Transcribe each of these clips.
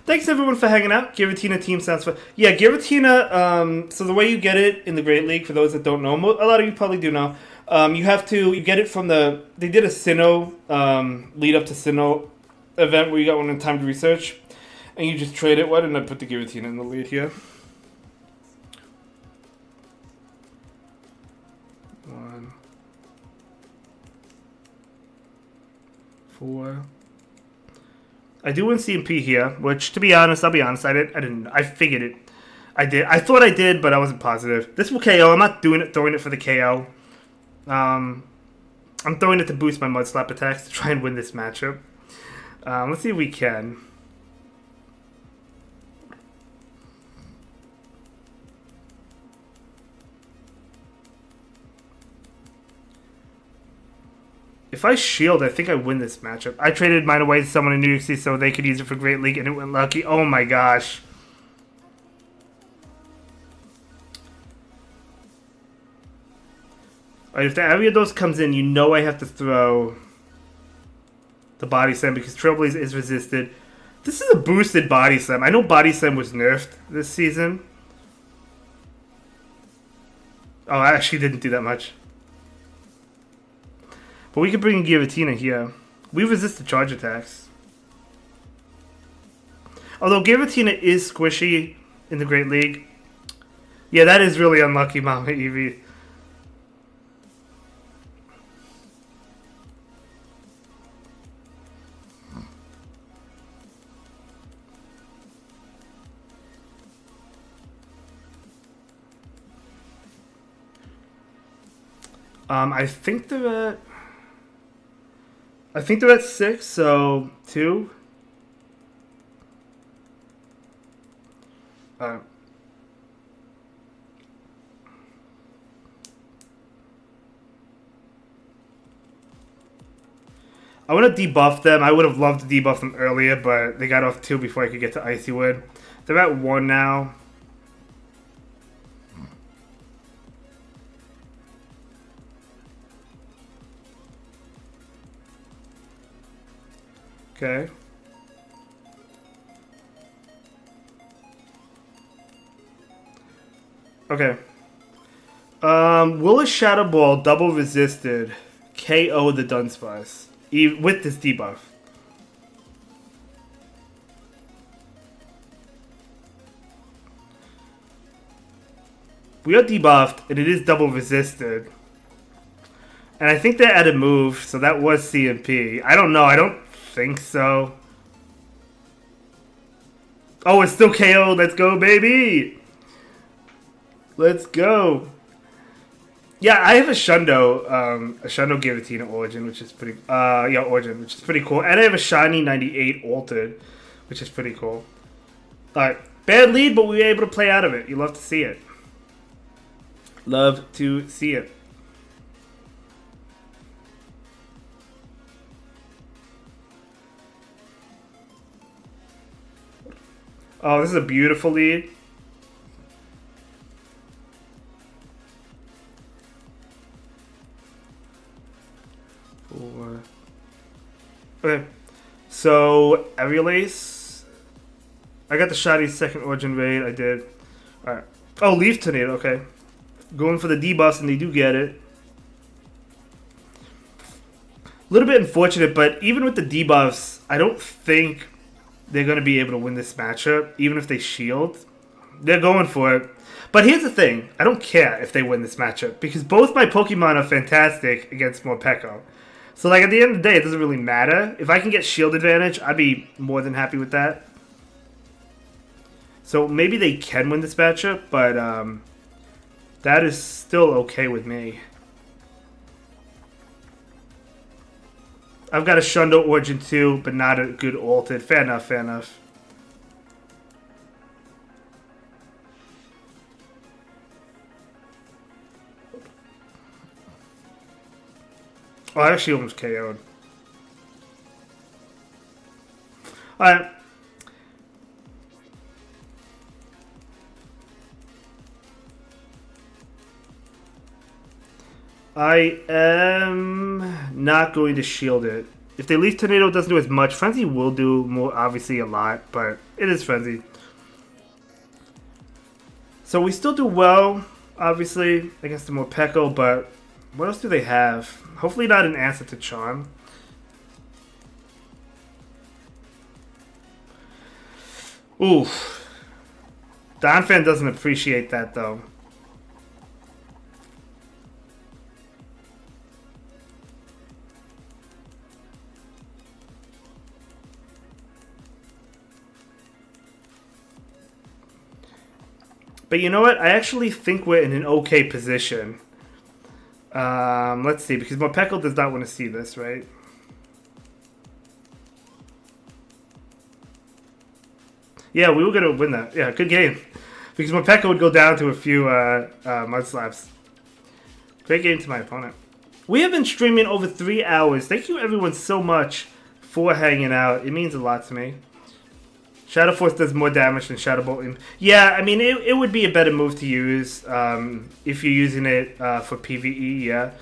Thanks everyone for hanging out. Giratina team sounds fun. Yeah, Giratina. So the way you get it in the Great League, for those that don't know, a lot of you probably do know. You get it from the. They did a Sinnoh lead up to Sinnoh event where you got one in time to research, and you just trade it. Why didn't I put the Giratina in the lead here? 1, 4. I do win CMP here, which, to be honest, I'll be honest, I didn't. I figured it. I did. I thought I did, but I wasn't positive. This will KO. I'm not throwing it for the KO. I'm throwing it to boost my Mud Slap attacks to try and win this matchup. Let's see if we can. If I shield, I think I win this matchup. I traded mine away to someone in New York City so they could use it for Great League, and it went lucky. Oh my gosh. Alright, if the Ariados comes in, you know I have to throw the Body Slam because Trailblaze is resisted. This is a boosted Body Slam. I know Body Slam was nerfed this season. Oh, I actually didn't do that much. But we could bring Giratina here. We resist the charge attacks. Although Giratina is squishy in the Great League. Yeah, that is really unlucky, Mama Eevee. I think they're at 6, so 2. I want to debuff them. I would have loved to debuff them earlier, but they got off 2 before I could get to Icy Wood. They're at 1 now. Okay. Okay. Will a Shadow Ball double resisted KO the Dunsparce with this debuff? We are debuffed, and it is double resisted. And I think they added move, so that was CMP. I don't know. I don't think so. Oh, it's still KO. Let's go, baby. Let's go. Yeah, I have a Shundo Giratina Origin, which is pretty. Origin, which is pretty cool, and I have a shiny 98 altered, which is pretty cool. All right, bad lead, but we were able to play out of it. You love to see it. Love to see it. Oh, this is a beautiful lead. Okay, so Aerialace. I got the shiny second Origin raid. I did. Alright. Oh, Leaf Tornado. Okay. Going for the debuffs, and they do get it. A little bit unfortunate, but even with the debuffs, I don't think they're going to be able to win this matchup, even if they shield. They're going for it. But here's the thing. I don't care if they win this matchup, because both my Pokemon are fantastic against Morpeko. So, like, at the end of the day, it doesn't really matter. If I can get shield advantage, I'd be more than happy with that. So, maybe they can win this matchup, but that is still okay with me. I've got a Shundo Origin too, but not a good altered. Fair enough, fair enough. Oh, I actually almost KO'd. Alright. I am not going to shield it. If they leave Tornado, it doesn't do as much. Frenzy will do more, obviously, a lot, but it is Frenzy. So we still do well, obviously, against the Morpeko, but what else do they have? Hopefully not an answer to Charm. Oof. Donphan doesn't appreciate that, though. But you know what? I actually think we're in an okay position. Let's see, because Morpeko does not want to see this, right? Yeah, we were going to win that. Yeah, good game. Because Morpeko would go down to a few mud slaps. Great game to my opponent. We have been streaming over 3 hours. Thank you everyone so much for hanging out. It means a lot to me. Shadow Force does more damage than Shadow Bolt. Yeah, I mean, it would be a better move to use if you're using it for PvE, yeah.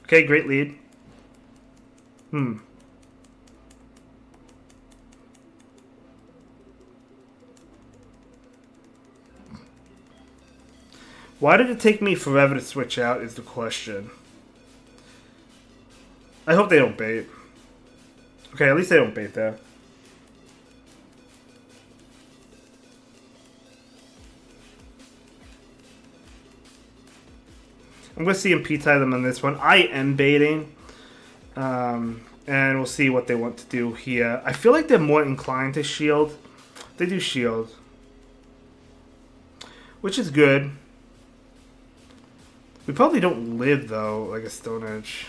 Okay, great lead. Why did it take me forever to switch out is the question. I hope they don't bait. Okay, at least they don't bait there. I'm going to CMP tie them on this one. I am baiting. And we'll see what they want to do here. I feel like they're more inclined to shield. They do shield. Which is good. We probably don't live, though, like a Stone Edge.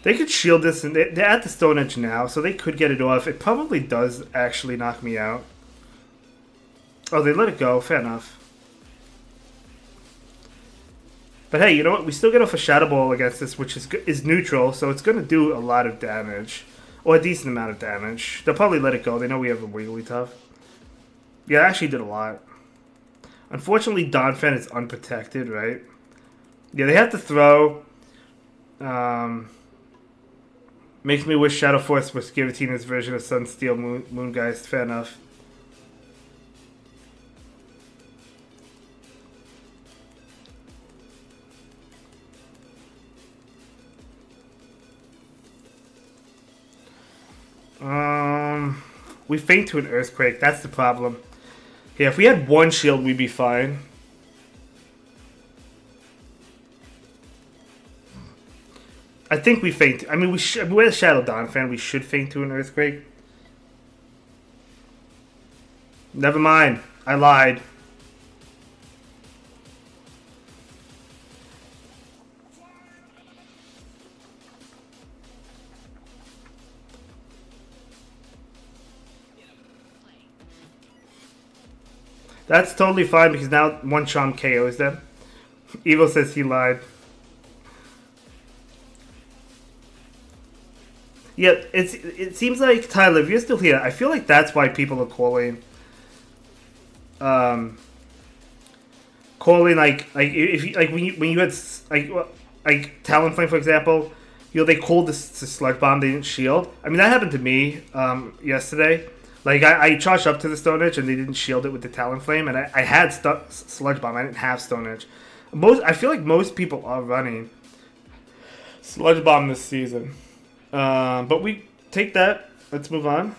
They could shield this, and they're at the Stone Edge now, so they could get it off. It probably does actually knock me out. Oh, they let it go. Fair enough. But hey, you know what? We still get off a Shadow Ball against this, which is neutral, so it's going to do a lot of damage. Or a decent amount of damage. They'll probably let it go. They know we have a Wigglytuff. Yeah, it actually did a lot. Unfortunately, Donphan is unprotected, right? Yeah, they have to throw. Makes me wish Shadow Force was Giratina's version of Sunsteel Moongeist. Fair enough. We faint to an Earthquake. That's the problem. Yeah, if we had one shield, we'd be fine. I think we faint. I mean, we're a Shadow Donphan. We should faint to an Earthquake. Never mind. I lied. That's totally fine because now one Charm KOs them. Evil says he lied. Yeah, it seems like, Tyler, if you're still here, I feel like that's why people are calling. Calling like if you, like when you had like Talonflame, for example, you know, they called this to Sludge Bomb, they didn't shield. I mean, that happened to me yesterday. Like, I charged up to the Stone Edge, and they didn't shield it with the Talonflame, and I had Sludge Bomb. I didn't have Stone Edge. I feel like most people are running Sludge Bomb this season. But we take that. Let's move on.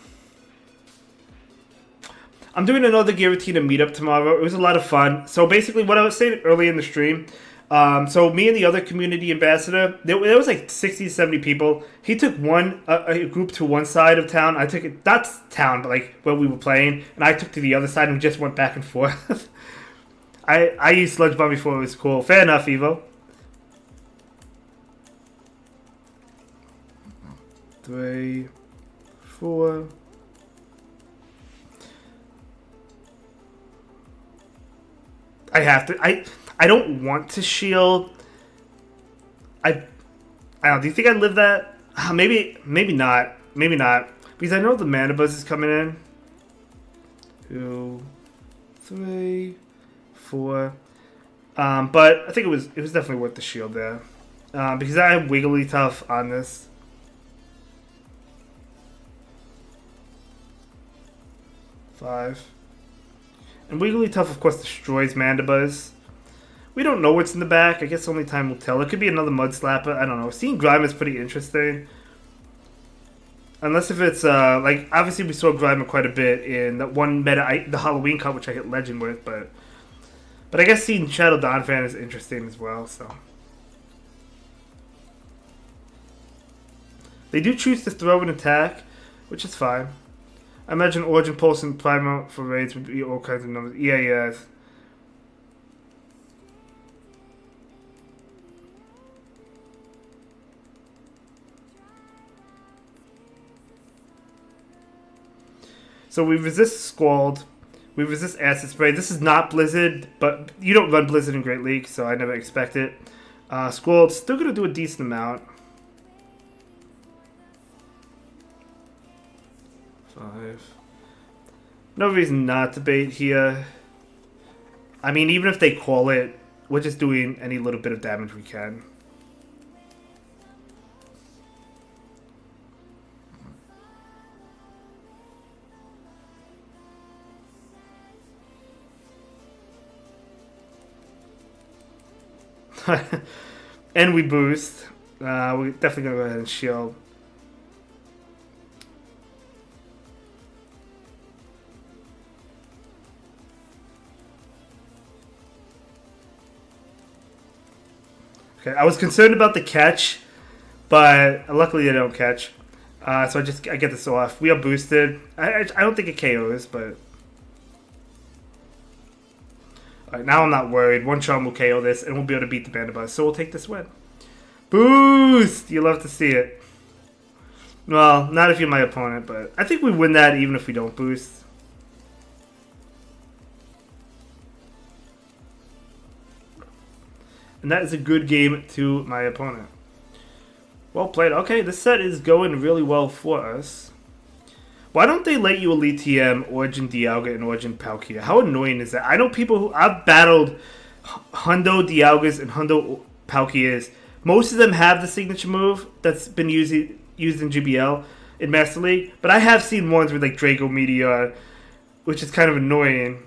I'm doing another Giratina meetup tomorrow. It was a lot of fun. So basically, what I was saying earlier in the stream, so me and the other community ambassador, there was like 60 to 70 people. He took a group to one side of town. I took it, not town, but like where we were playing, and I took to the other side, and we just went back and forth. I used Sludge Bomb before. It was cool. Fair enough, Evo. 3, 4. I have to. I don't want to shield. I don't know. Do you think I'd live that? Maybe not. Maybe not. Because I know the mana buzz is coming in. 2, 3, 4. But I think it was definitely worth the shield there. Because I have Wigglytuff on this. 5. And Wigglytuff, of course, destroys Mandibuzz. We don't know what's in the back. I guess only time will tell. It could be another Mud Slapper. I don't know. Seeing Grime is pretty interesting. Unless if it's, like, obviously we saw Grimer quite a bit in that one meta, the Halloween cut, which I hit Legend with, but I guess seeing Shadow Donphan is interesting as well, so. They do choose to throw an attack, which is fine. I imagine Origin Pulse and Primal for raids would be all kinds of numbers. Yeah. So we resist Scald. We resist Acid Spray. This is not Blizzard, but you don't run Blizzard in Great League, so I never expect it. Scald's still going to do a decent amount. 5. No reason not to bait here. I mean, even if they call it, we're just doing any little bit of damage we can. And we boost. We're definitely going to go ahead and shield. Okay, I was concerned about the catch, but luckily they don't catch. So I get this off. We are boosted. I don't think it KOs, but... Alright, now I'm not worried. One charm will KO this, and we'll be able to beat the Bandabuzz. So we'll take this win. Boost! You love to see it. Well, not if you're my opponent, but I think we win that even if we don't boost. And that is a good game to my opponent. Well played. Okay, this set is going really well for us. Why don't they let you Elite TM Origin Dialga and Origin Palkia? How annoying is that? I know people who... I've battled Hundo Dialgas and Hundo Palkias. Most of them have the signature move that's been used in GBL in Master League. But I have seen ones with like Draco Meteor, which is kind of annoying.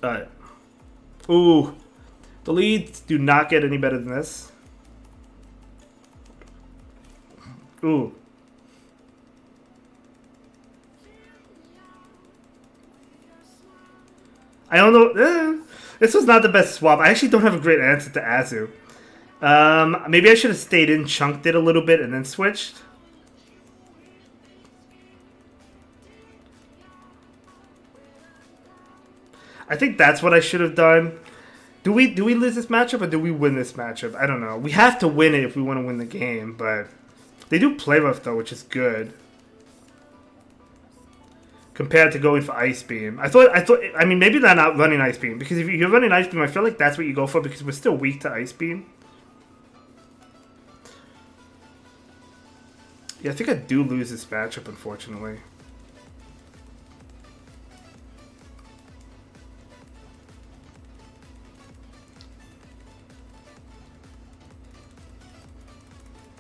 Alright. Ooh. The leads do not get any better than this. Ooh. I don't know. This was not the best swap. I actually don't have a great answer to Azu. Maybe I should have stayed in, chunked it a little bit, and then switched. I think that's what I should have done. Do we lose this matchup or do we win this matchup? I don't know. We have to win it if we want to win the game, but they do play rough though, which is good. Compared to going for Ice Beam. I mean, maybe they're not running Ice Beam. Because if you're running Ice Beam, I feel like that's what you go for because we're still weak to Ice Beam. Yeah, I think I do lose this matchup, unfortunately.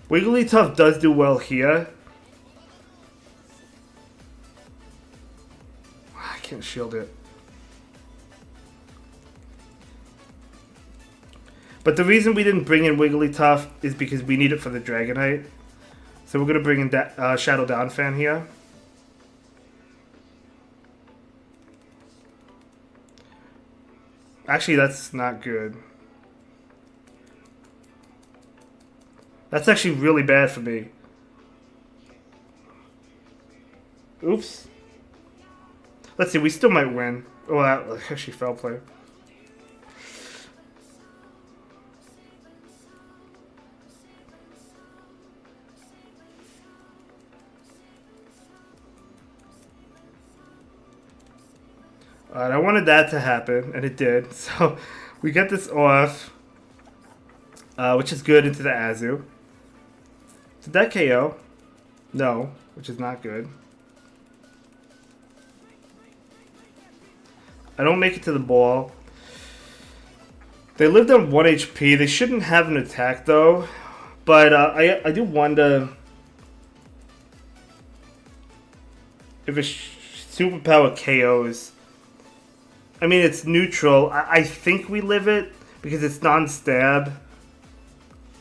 Wigglytuff does do well here. I can't shield it. But the reason we didn't bring in Wigglytuff is because we need it for the Dragonite. So we're going to bring in Shadow Donphan here. Actually, that's not good. That's actually really bad for me. Oops. Let's see, we still might win. Oh, that actually fell play. Alright, I wanted that to happen, and it did. So, we get this off. which is good into the Azu. Did that KO? No, which is not good. I don't make it to the ball. They lived on 1 HP. They shouldn't have an attack, though. But I do wonder if a superpower KOs. I mean, it's neutral. I think we live it because it's non-stab.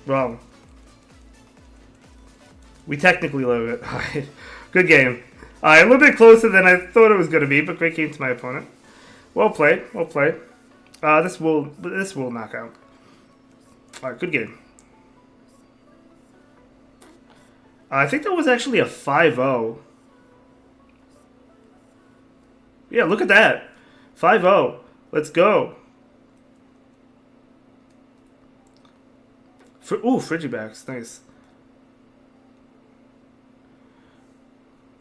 Wrong. We technically live it. Alright. Good game. Alright, a little bit closer than I thought it was going to be, but great game to my opponent. Well played. Well played. This will knock out. Alright, good game. I think that was actually a 5-0. Yeah, look at that. 5-0. Let's go. Ooh, Frigibacks. Nice.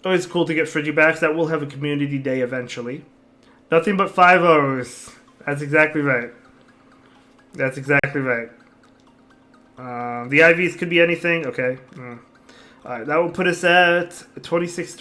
Always cool to get Frigibacks. That will have a community day eventually. Nothing but 5-0s. That's exactly right. That's exactly right. The IVs could be anything. Okay. Alright, that will put us at 26